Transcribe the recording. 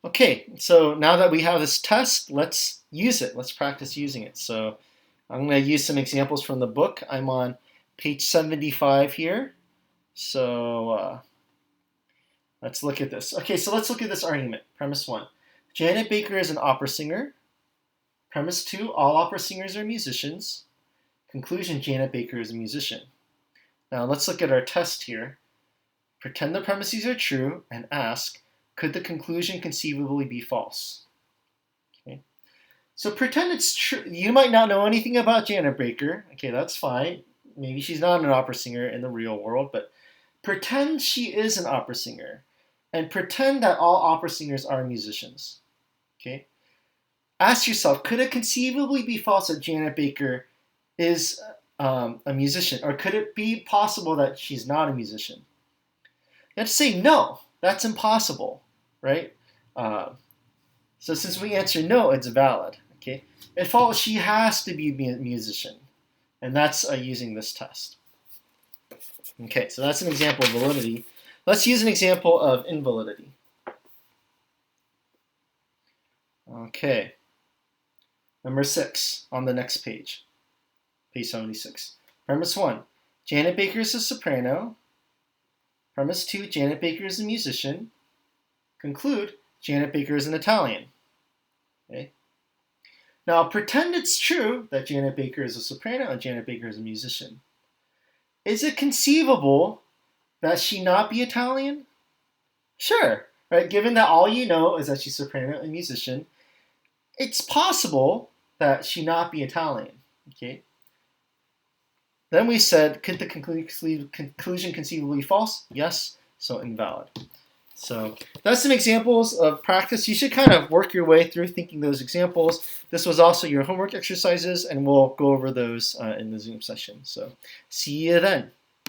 Okay, so now that we have this test, let's use it. Let's practice using it. So I'm going to use some examples from the book. I'm on page 75 here. So let's look at this. Okay, so let's look at this argument. Premise 1. Janet Baker is an opera singer. Premise 2. All opera singers are musicians. Conclusion, Janet Baker is a musician. Now let's look at our test here. Pretend the premises are true and ask, could the conclusion conceivably be false? Okay. So pretend it's true. You might not know anything about Janet Baker. Okay, that's fine. Maybe she's not an opera singer in the real world, but pretend she is an opera singer. And pretend that all opera singers are musicians. Okay. Ask yourself, could it conceivably be false that Janet Baker is a musician? Or could it be possible that she's not a musician? You have to say no. That's impossible, right? So since we answer no, it's valid. Okay. It follows she has to be a musician, and that's using this test. Okay, so that's an example of validity. Let's use an example of invalidity. Okay. Number 6 on the next page, page 76. Premise 1, Janet Baker is a soprano. Premise 2, Janet Baker is a musician. Conclude, Janet Baker is an Italian. Okay. Now pretend it's true that Janet Baker is a soprano and Janet Baker is a musician. Is it conceivable that she not be Italian? Sure, right? Given that all you know is that she's soprano and musician, it's possible that she not be Italian. Okay. Then we said, could the conclusion conceivably be false? Yes, so invalid. So that's some examples of practice. You should kind of work your way through thinking those examples. This was also your homework exercises, and we'll go over those in the Zoom session. So see you then.